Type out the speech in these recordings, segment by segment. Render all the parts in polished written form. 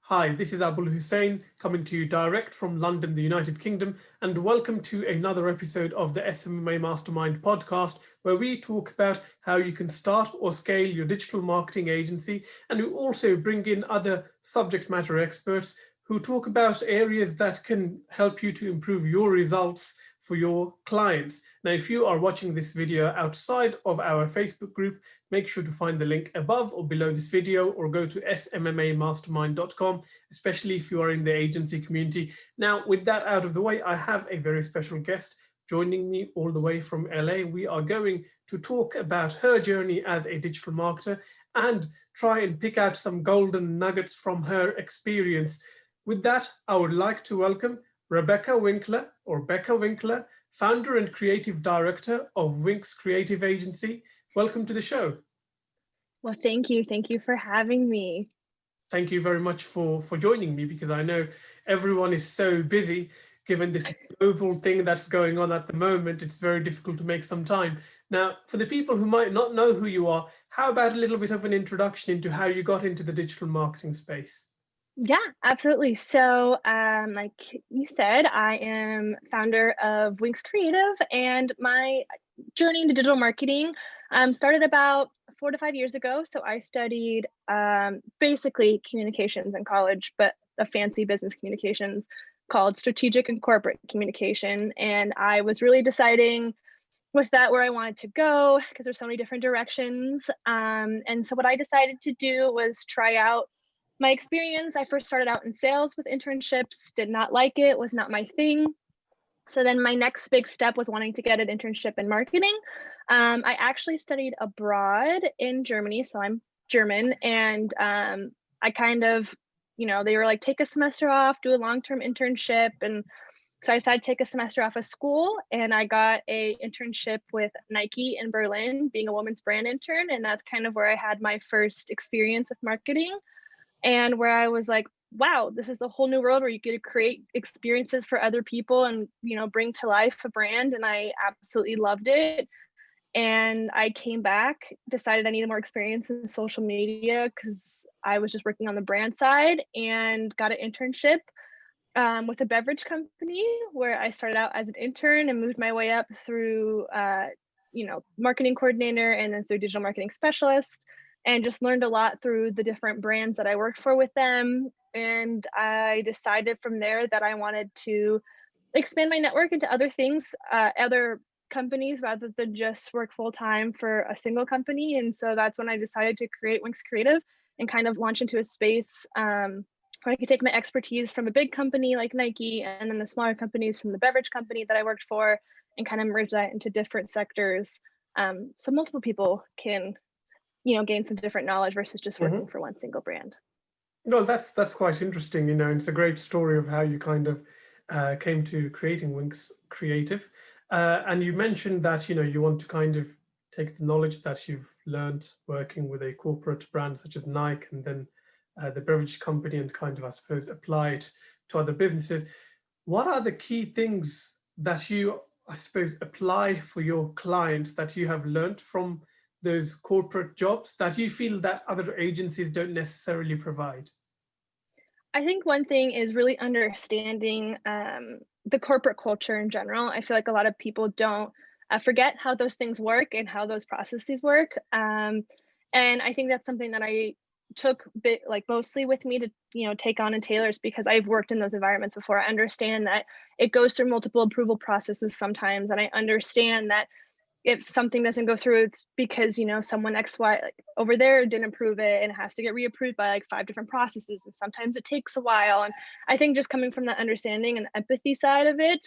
Hi, this is Abul Hussain coming to you direct from London, the United Kingdom, and welcome to another episode of the SMA Mastermind podcast, where we talk about how you can start or scale your digital marketing agency, and we also bring in other subject matter experts who talk about areas that can help you to improve your results for your clients. Now, if you are watching this video outside of our Facebook group, make sure to find the link above or below this video or go to smma-mastermind.com, especially if you are in the agency community. Now, with that out of the way, I have a very special guest joining me all the way from LA. We are going to talk about her journey as a digital marketer and try and pick out some golden nuggets from her experience. With that, I would like to welcome Rebecca Winkler, or Becca Winkler, founder and creative director of Winx creative agency. Welcome to the show. Well, thank you. Thank you for having me. Thank you very much for joining me, because I know everyone is so busy given this global thing that's going on at the moment. It's very difficult to make some time. Now, for the people who might not know who you are, how about a little bit of an introduction into how you got into the digital marketing space? Yeah, absolutely. So like you said, I am founder of Winx Creative, and my journey into digital marketing started about 4 to 5 years ago. So I studied basically communications in college, but a fancy business communications called strategic and corporate communication. And I was really deciding with that where I wanted to go because there's so many different directions. And so what I decided to do was try out my experience. I first started out in sales with internships, did not like it, was not my thing. So then my next big step was wanting to get an internship in marketing. I actually studied abroad in Germany, so I'm German, and I kind of, they were like, take a semester off, do a long-term internship. And so I decided to take a semester off of school, and I got a internship with Nike in Berlin, being a women's brand intern. And that's kind of where I had my first experience with marketing, and where I was like, wow, this is the whole new world where you get to create experiences for other people and, bring to life a brand. And I absolutely loved it. And I came back, decided I needed more experience in social media because I was just working on the brand side, and got an internship with a beverage company where I started out as an intern and moved my way up through, marketing coordinator and then through digital marketing specialist, and just learned a lot through the different brands that I worked for with them. And I decided from there that I wanted to expand my network into other things, other companies, rather than just work full-time for a single company. And so that's when I decided to create Winx Creative and kind of launch into a space where I could take my expertise from a big company like Nike and then the smaller companies from the beverage company that I worked for, and kind of merge that into different sectors. So multiple people can gain some different knowledge versus just working for one single brand. Well, that's quite interesting. It's a great story of how you kind of came to creating Winx Creative. And you mentioned that, you want to kind of take the knowledge that you've learned working with a corporate brand such as Nike and then the beverage company, and kind of, I suppose, apply it to other businesses. What are the key things that you, I suppose, apply for your clients that you have learned from those corporate jobs that you feel that other agencies don't necessarily provide? I think one thing is really understanding the corporate culture in general. I feel like a lot of people don't forget how those things work and how those processes work. And I think that's something that I took mostly with me to take on and tailor, because I've worked in those environments before. I understand that it goes through multiple approval processes sometimes, and I understand that if something doesn't go through, it's because someone XY over there didn't approve it, and it has to get reapproved by 5 different processes, and sometimes it takes a while. And I think just coming from that understanding and empathy side of it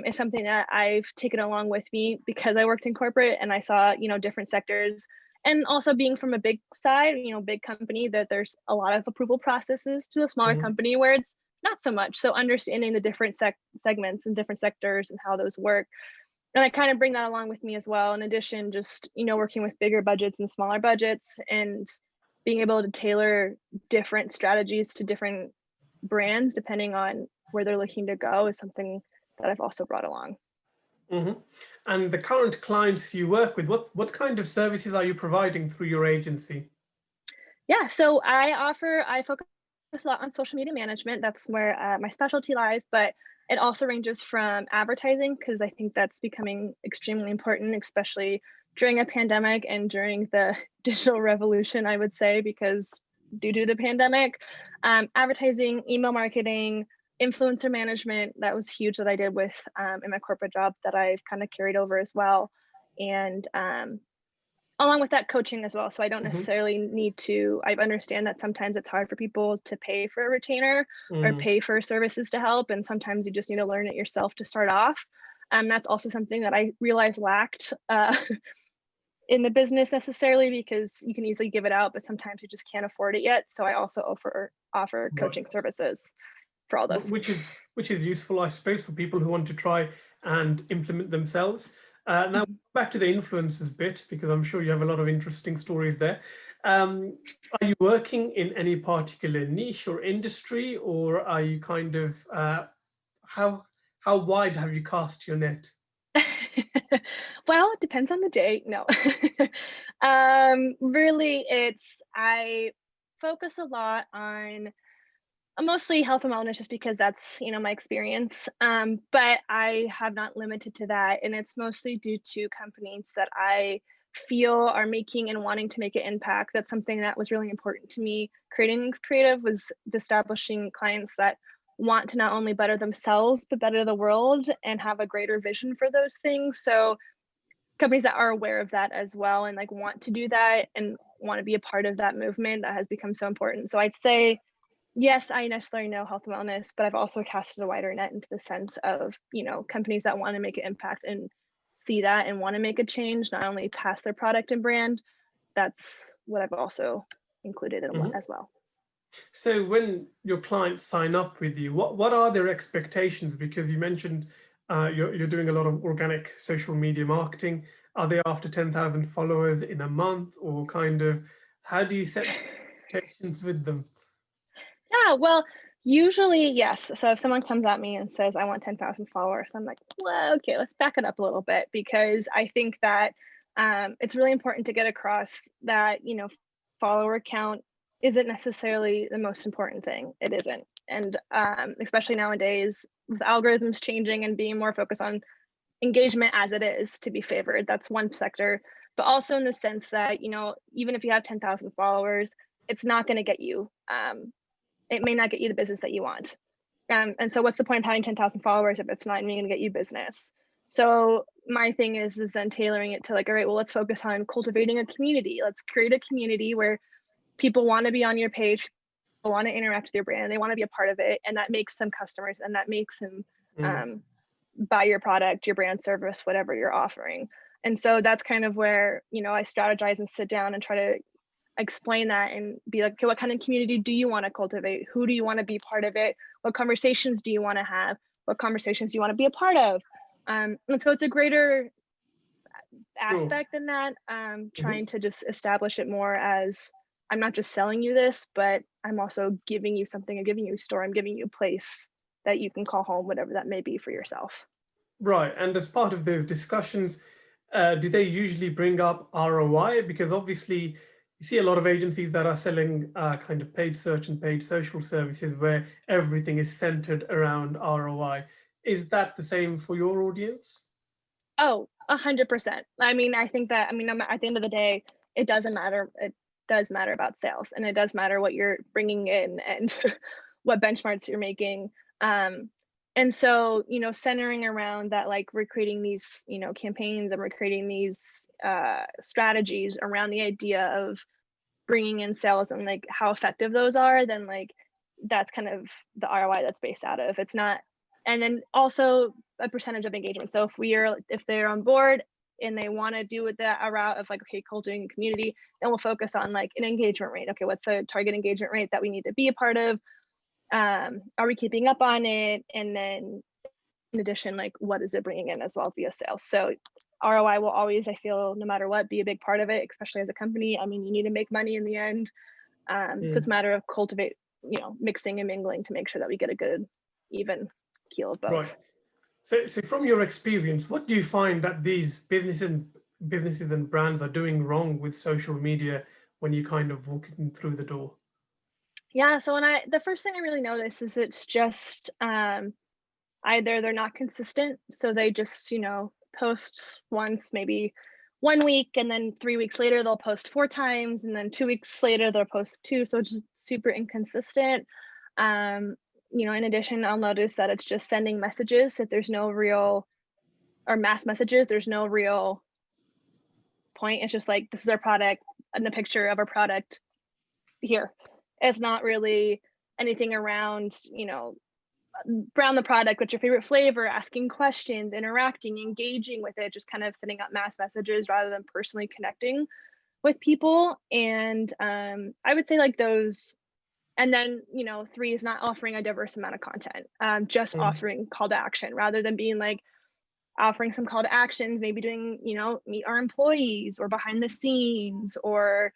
is something that I've taken along with me, because I worked in corporate and I saw different sectors, and also being from a big side, big company, that there's a lot of approval processes, to a smaller company where it's not so much. So understanding the different segments and different sectors and how those work. And I kind of bring that along with me as well. In addition, just, working with bigger budgets and smaller budgets, and being able to tailor different strategies to different brands depending on where they're looking to go is something that I've also brought along. And the current clients you work with, what kind of services are you providing through your agency? Yeah, so I focus focus a lot on social media management. That's where my specialty lies, but it also ranges from advertising because I think that's becoming extremely important, especially during a pandemic and during the digital revolution, I would say, because due to the pandemic, advertising, email marketing, influencer management, that was huge that I did with in my corporate job that I've kind of carried over as well. And along with that, coaching as well. So I don't Hmm. necessarily need to, I understand that sometimes it's hard for people to pay for a retainer or Mm. pay for services to help. And sometimes you just need to learn it yourself to start off. That's also something that I realized lacked in the business necessarily because you can easily give it out, but sometimes you just can't afford it yet. So I also offer Right. coaching services for all those. Which is useful, I suppose, for people who want to try and implement themselves. Now, Mhm. back to the influencers bit, because I'm sure you have a lot of interesting stories there. Um, are you working in any particular niche or industry, or are you kind of how how wide have you cast your net? Well, it depends on the day. No. Really, I focus a lot on mostly health and wellness just because that's, my experience. But I have not limited to that. And it's mostly due to companies that I feel are making and wanting to make an impact. That's something that was really important to me. Creating creative was establishing clients that want to not only better themselves, but better the world and have a greater vision for those things. So companies that are aware of that as well and like want to do that and want to be a part of that movement that has become so important. So I'd say yes, I necessarily know health and wellness, but I've also casted a wider net into the sense of, companies that want to make an impact and see that and want to make a change, not only past their product and brand. That's what I've also included in Mhm. as well. So when your clients sign up with you, what are their expectations? Because you mentioned you're doing a lot of organic social media marketing. Are they after 10,000 followers in a month, or kind of how do you set expectations with them? Yeah, well, usually, yes. So if someone comes at me and says, I want 10,000 followers, I'm like, well, okay, let's back it up a little bit because I think that it's really important to get across that, follower count isn't necessarily the most important thing. It isn't. And especially nowadays with algorithms changing and being more focused on engagement as it is to be favored, that's one sector. But also in the sense that, even if you have 10,000 followers, it's not going to get you it may not get you the business that you want. And so what's the point of having 10,000 followers if it's not even gonna get you business? So my thing is then tailoring it to like, all right, well, let's focus on cultivating a community. Let's create a community where people want to be on your page, people want to interact with your brand, they want to be a part of it, and that makes them customers, and that makes them Mm. um, buy your product, your brand, service, whatever you're offering. And so that's kind of where I strategize and sit down and try to explain that and be like, okay, what kind of community do you want to cultivate? Who do you want to be part of it? What conversations do you want to have? What conversations do you want to be a part of? And so it's a greater Sure. aspect than that, Mhm. trying to just establish it more as I'm not just selling you this, but I'm also giving you something, I'm giving you a store, I'm giving you a place that you can call home, whatever that may be for yourself. Right. And as part of those discussions, do they usually bring up ROI? Because obviously, you see a lot of agencies that are selling kind of paid search and paid social services where everything is centered around ROI. Is that the same for your audience? Oh, 100%. I mean, I think that, at the end of the day, it doesn't matter. It does matter about sales and it does matter what you're bringing in and what benchmarks you're making. And so, centering around that, like we're creating these, campaigns and we're creating these strategies around the idea of bringing in sales and like how effective those are, then like that's kind of the ROI that's based out of. It's not, and then also a percentage of engagement. So if they're on board and they want to do with that a route of like, okay, cultivating a community, then we'll focus on like an engagement rate. Okay, what's the target engagement rate that we need to be a part of? Are we keeping up on it? And then in addition, like what is it bringing in as well via sales? So ROI will always, I feel, no matter what, be a big part of it, especially as a company. I mean, you need to make money in the end. So it's a Mm. matter of mixing and mingling to make sure that we get a good, even keel of both. Right. So from your experience, what do you find that these businesses and brands are doing wrong with social media when you kind of walk in through the door? Yeah, so the first thing I really notice is it's just either they're not consistent, so they just, post once, maybe 1 week, and then 3 weeks later they'll post 4 times, and then 2 weeks later they'll post two. So it's just super inconsistent. Um, in addition, I'll notice that it's just sending messages that there's no real, or mass messages, there's no real point. It's just like, this is our product and a picture of our product here. It's not really anything around the product, what's your favorite flavor, asking questions, interacting, engaging with it, just kind of sending out mass messages rather than personally connecting with people. And I would say like those. And then, three is not offering a diverse amount of content, just Mm. offering call to action rather than being like offering some call to actions, maybe doing, meet our employees or behind the scenes or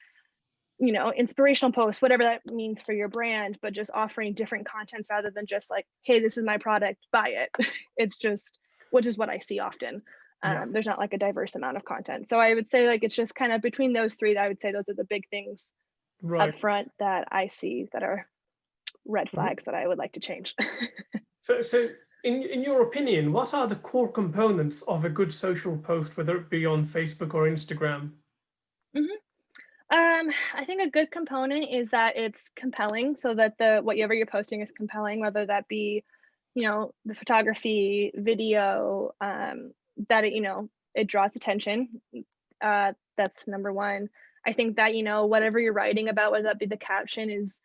inspirational posts, whatever that means for your brand, but just offering different contents rather than just like, hey, this is my product, buy it. It's just, which is what I see often. Yeah, There's not like a diverse amount of content. So I would say like it's just kind of between those three that I would say those are the big things up right. front that I see that are red Mhm. flags that I would like to change. So in your opinion, what are the core components of a good social post, whether it be on Facebook or Instagram? Mhm. I think a good component is that it's compelling, so that the whatever you're posting is compelling, whether that be, the photography, video, that it draws attention. That's number one. I think that whatever you're writing about, whether that be the caption, is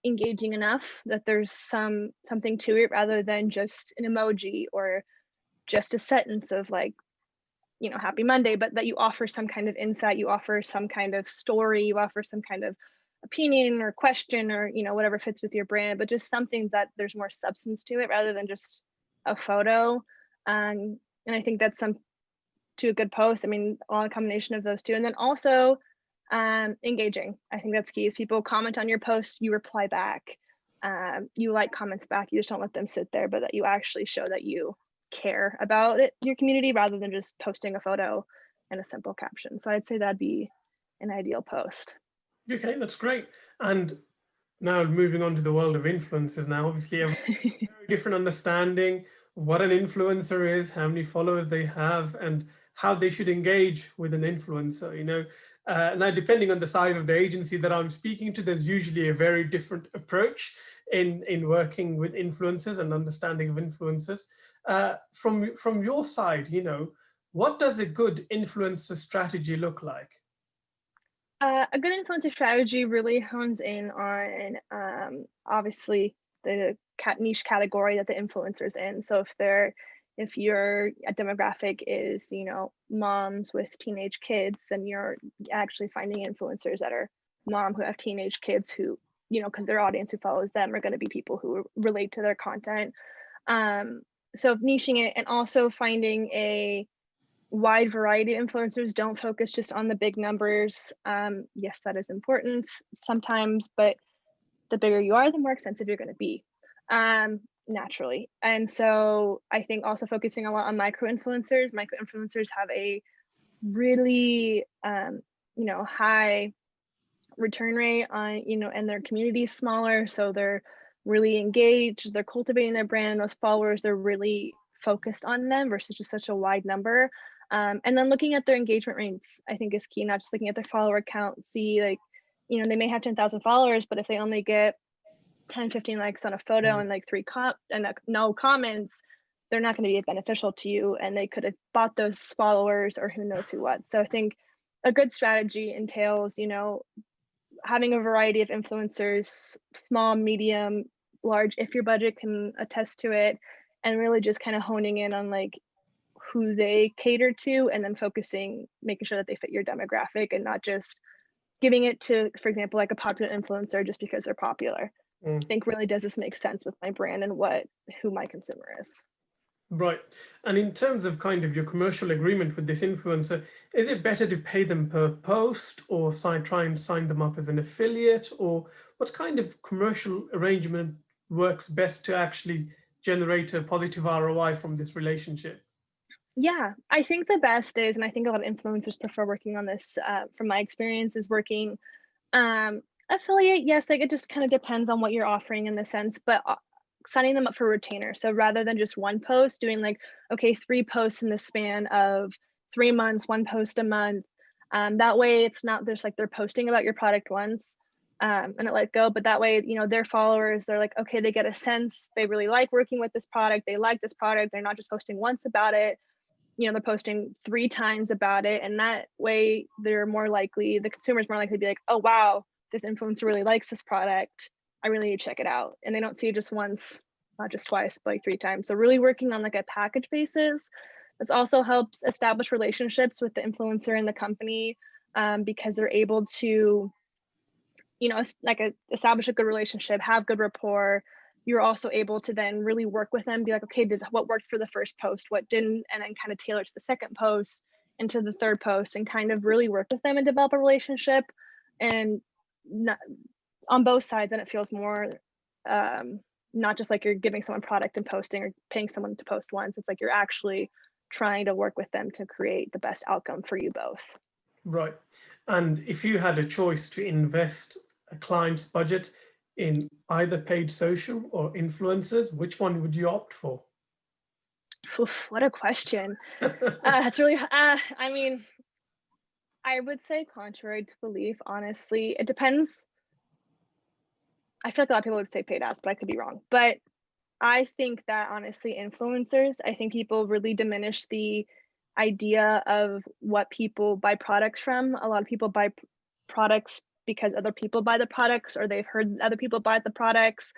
engaging enough that there's something to it rather than just an emoji or just a sentence of like happy Monday, but that you offer some kind of insight, you offer some kind of story, you offer some kind of opinion or question or, whatever fits with your brand, but just something that there's more substance to it rather than just a photo. And I think that's some to a good post. I mean, all a combination of those two. And then also engaging. I think that's key is people comment on your post, you reply back. You like comments back, you just don't let them sit there, but that you actually show that you care about it, your community, rather than just posting a photo and a simple caption. So I'd say that'd be an ideal post. Okay, that's great. And now moving on to the world of influencers now, obviously everyone has a very different understanding of what an influencer is, how many followers they have, and how they should engage with an influencer, now, depending on the size of the agency that I'm speaking to, there's usually a very different approach in working with influencers and understanding of influencers. From your side, what does a good influencer strategy look like? A good influencer strategy really hones in on obviously the niche category that the influencer's in. So if your demographic is moms with teenage kids, then you're actually finding influencers that are mom who have teenage kids who because their audience who follows them are going to be people who relate to their content. So niching it and also finding a wide variety of influencers. Don't focus just on the big numbers. Yes, that is important sometimes, but the bigger you are, the more expensive you're going to be, naturally. And so I think also focusing a lot on micro influencers. Micro influencers have a really high return rate on and their community is smaller, so they're really engaged, they're cultivating their brand, those followers, they're really focused on them versus just such a wide number. And then looking at their engagement rates I think is key, not just looking at their follower count. See, like, they may have 10,000 followers, but if they only get 10-15 likes on a photo Mm. and like no comments, they're not going to be beneficial to you, and they could have bought those followers or who knows who what. So I think a good strategy entails having a variety of influencers, small, medium, large, if your budget can attest to it, and really just kind of honing in on like who they cater to, and then making sure that they fit your demographic and not just giving it to, for example, like a popular influencer just because they're popular. Mm. I think really does this make sense with my brand and who my consumer is. Right. And in terms of kind of your commercial agreement with this influencer, is it better to pay them per post or try and sign them up as an affiliate? Or what kind of commercial arrangement works best to actually generate a positive ROI from this relationship? Yeah, I think the best is, and I think a lot of influencers prefer working on this, from my experience, is working Affiliate, yes, like it just kind of depends on what you're offering in the sense, but signing them up for retainer. So rather than just one post, doing like, okay, 3 posts in the span of 3 months, 1 post a month. That way it's not there's like they're posting about your product once and it let go, but that way, their followers, they're like, okay, they get a sense, they really like working with this product, they like this product, they're not just posting once about it, they're posting 3 times about it. And that way the consumer's more likely to be like, oh wow, this influencer really likes this product, I really need to check it out. And they don't see it just once, not just twice, but like 3 times. So really working on like a package basis. This also helps establish relationships with the influencer and the company, because they're able to, establish a good relationship, have good rapport. You're also able to then really work with them, be like, okay, what worked for the first post, what didn't, and then kind of tailor to the second post and to the third post, and kind of really work with them and develop a relationship. And not, on both sides, and it feels more not just like you're giving someone product and posting or paying someone to post once. It's like you're actually trying to work with them to create the best outcome for you both. Right. And if you had a choice to invest a client's budget in either paid social or influencers, which one would you opt for? Oof, what a question. That's really, I mean, I would say contrary to belief, honestly, it depends. I feel like a lot of people would say paid ads, but I could be wrong. But I think that honestly, influencers, I think people really diminish the idea of what people buy products from. A lot of people buy products because other people buy the products, or they've heard other people buy the products.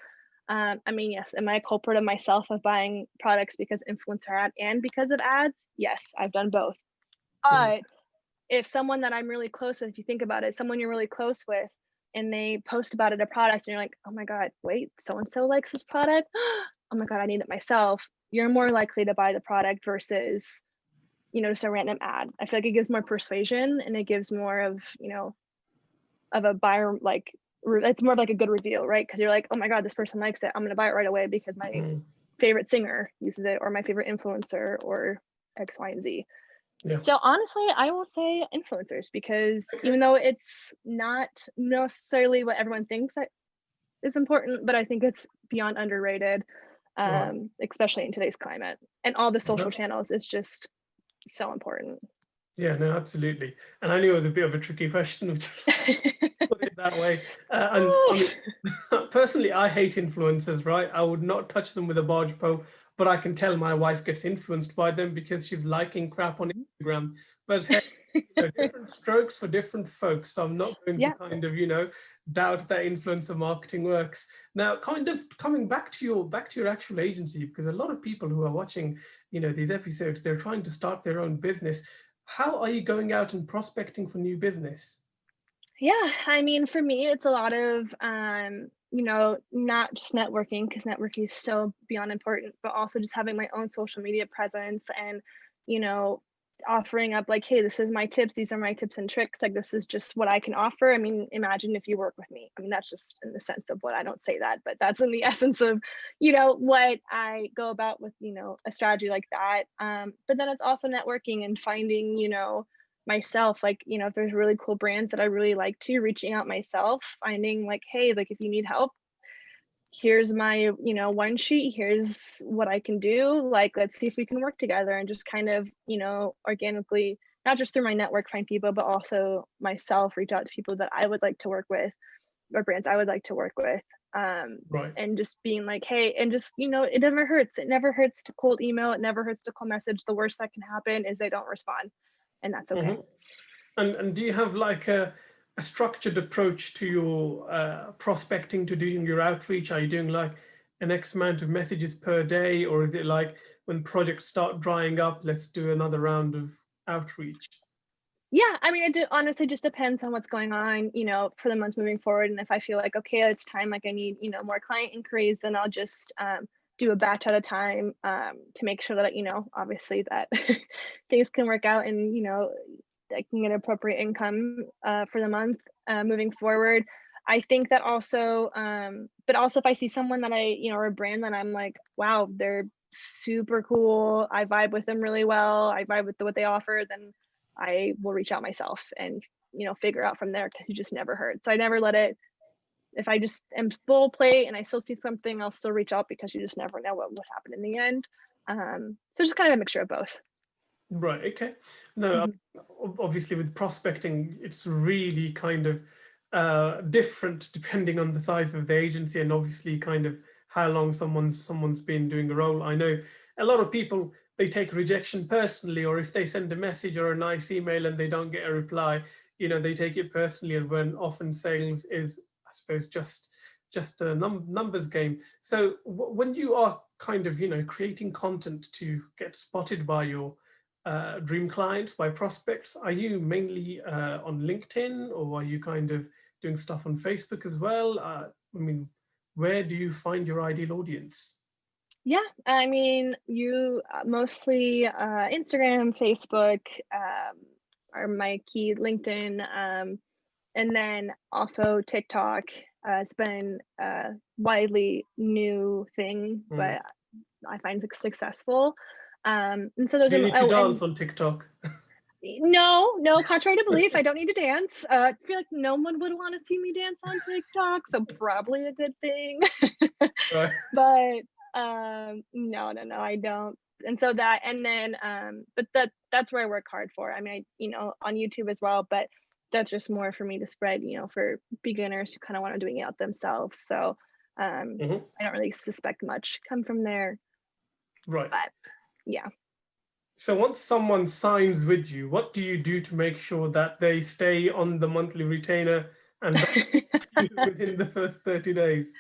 I mean, yes, am I a culprit of myself of buying products because influencer ad and because of ads? Yes, I've done both. But if someone that I'm really close with, if you think about it, someone you're really close with, and they post about it, a product, and you're like, oh my God, wait, so-and-so likes this product. Oh my God, I need it myself. You're more likely to buy the product versus, just a random ad. I feel like it gives more persuasion, and it gives more of, of a buyer, like, it's more of like a good reveal, right? Because you're like, oh my God, this person likes it, I'm gonna buy it right away because my favorite singer uses it, or my favorite influencer, or X, Y, and Z. Yeah. So honestly, I will say influencers, because even though it's not necessarily what everyone thinks that is important, but I think it's beyond underrated, especially in today's climate. And all the social channels is just so important. Yeah, no, absolutely. And I knew it was a bit of a tricky question, which put it that way. And I mean, personally, I hate influencers, right? I would not touch them with a barge pole, but I can tell my wife gets influenced by them because she's liking crap on Instagram. But hey, different strokes for different folks. So I'm not going to kind of, doubt that influencer marketing works. Now, kind of coming back to your actual agency, because a lot of people who are watching, these episodes, they're trying to start their own business. How are you going out and prospecting for new business? Yeah, I mean, for me, it's a lot of, not just networking, because networking is so beyond important, but also just having my own social media presence and, offering up like, hey, this is my tips. These are my tips and tricks. Like, this is just what I can offer. I mean, imagine if you work with me. I mean, that's just in the sense of what, I don't say that, but that's in the essence of, what I go about with, a strategy like that. But then it's also networking and finding, myself, like, if there's really cool brands that I really like to, reaching out myself, finding like, hey, like, if you need help, here's my, one sheet, here's what I can do, like, let's see if we can work together, and just kind of, organically, not just through my network, find people, but also myself, reach out to people that I would like to work with, or brands I would like to work with. And just being like, hey, and just, it never hurts. It never hurts to cold email. It never hurts to cold message. The worst that can happen is they don't respond, and that's okay. And do you have like a structured approach to your prospecting, to doing your outreach? Are you doing like an X amount of messages per day, or is it like when projects start drying up, let's do another round of outreach? Yeah, I mean, it honestly just depends on what's going on, for the months moving forward. And if I feel like, okay, it's time, like I need, more client inquiries, then I'll just do a batch at a time, to make sure that, obviously that things can work out, and, I can get appropriate income for the month moving forward. I think that also, but also if I see someone that or a brand that I'm like, wow, they're super cool, I vibe with them really well, I vibe with what they offer, then I will reach out myself and, figure out from there, because you just never hurt. So I never let it if I just am full plate and I still see something, I'll still reach out because you just never know what would happen in the end. So just kind of a mixture of both. Right. Okay. No, obviously with prospecting, it's really kind of different depending on the size of the agency and obviously kind of how long someone's been doing a role. I know a lot of people, they take rejection personally, or if they send a message or a nice email and they don't get a reply, you know, they take it personally. And when often sales is, I suppose, just a numbers game. So when you are kind of, you know, creating content to get spotted by your dream clients, by prospects, are you mainly on LinkedIn, or are you kind of doing stuff on Facebook as well? I mean, where do you find your ideal audience? Yeah, I mean, you mostly Instagram, Facebook are my key, LinkedIn, and then also TikTok has been a widely new thing, but I find it successful. And so those Do you are need to dance on TikTok? no, contrary to belief, I don't need to dance. I feel like no one would want to see me dance on TikTok, so probably a good thing. Right. But no, I don't. And so that, and then but that's where I work hard for. I mean, you know, on YouTube as well, but that's just more for me to spread, you know, for beginners who kind of want to doing it out themselves. So I don't really suspect much come from there. Right. But yeah. So once someone signs with you, what do you do to make sure that they stay on the monthly retainer and within the first 30 days?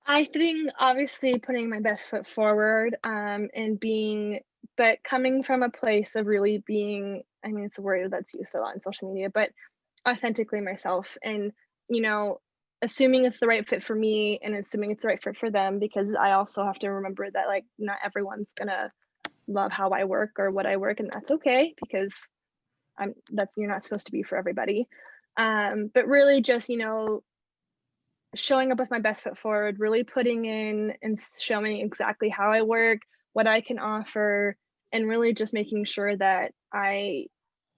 I think obviously putting my best foot forward, and being, but coming from a place of really being, I mean, it's a word that's used a lot in social media, but authentically myself, and, you know, assuming it's the right fit for me and assuming it's the right fit for them, because I also have to remember that like not everyone's gonna love how I work or what I work, and that's okay, because you're not supposed to be for everybody. But really just, you know, showing up with my best foot forward, really putting in and showing exactly how I work, what I can offer, and really just making sure that I,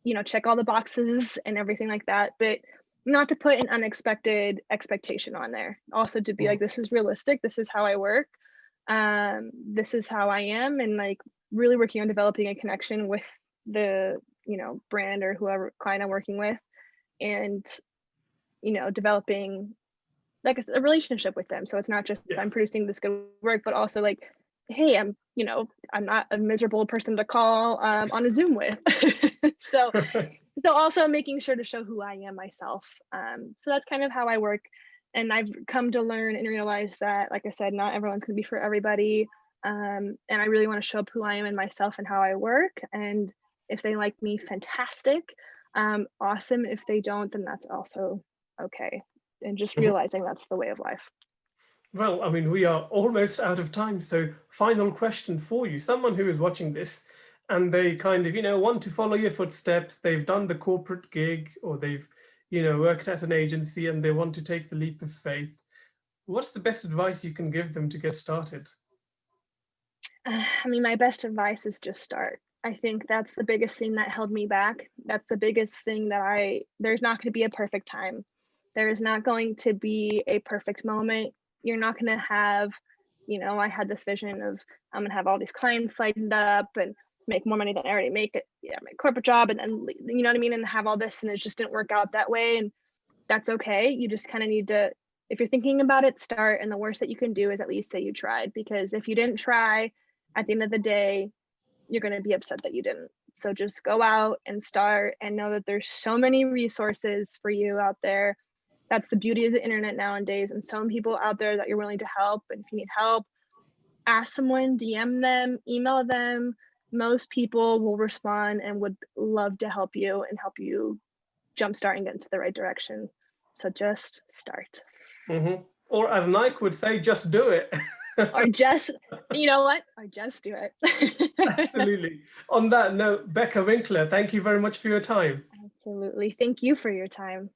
you know, check all the boxes and everything like that, but not to put an unexpected expectation on there. Also to be like, this is realistic, this is how I work, this is how I am, and like really working on developing a connection with the, you know, brand or whoever client I'm working with, and, you know, developing like a relationship with them. So it's not just I'm producing this good work, but also like, hey, I'm, you know, I'm not a miserable person to call on a Zoom with. so also making sure to show who I am myself. So that's kind of how I work. And I've come to learn and realize that, like I said, not everyone's gonna be for everybody. And I really want to show up who I am and myself and how I work. And if they like me, fantastic. Awesome. If they don't, then that's also okay. And just realizing that's the way of life. Well, I mean, we are almost out of time. So final question for you, someone who is watching this and they kind of, you know, want to follow your footsteps. They've done the corporate gig, or they've, you know, worked at an agency and they want to take the leap of faith. What's the best advice you can give them to get started? I mean, my best advice is just start. I think that's the biggest thing that held me back. That's the biggest thing that there's not going to be a perfect time. There is not going to be a perfect moment. You're not going to have, you know, I had this vision of I'm going to have all these clients lined up and make more money than I already make it, yeah, my corporate job, and then, you know what I mean, and have all this, and it just didn't work out that way, and that's okay. You just kind of need to, if you're thinking about it, start, and the worst that you can do is at least say you tried, because if you didn't try, at the end of the day, you're going to be upset that you didn't. So just go out and start, and know that there's so many resources for you out there. That's the beauty of the internet nowadays, and so many people out there that you're willing to help. And if you need help, ask someone, DM them, email them. Most people will respond and would love to help you and help you jumpstart and get into the right direction. So just start. Or as Nike would say, just do it. Or just, you know what? Or just do it. Absolutely. On that note, Becca Winkler, thank you very much for your time. Absolutely. Thank you for your time.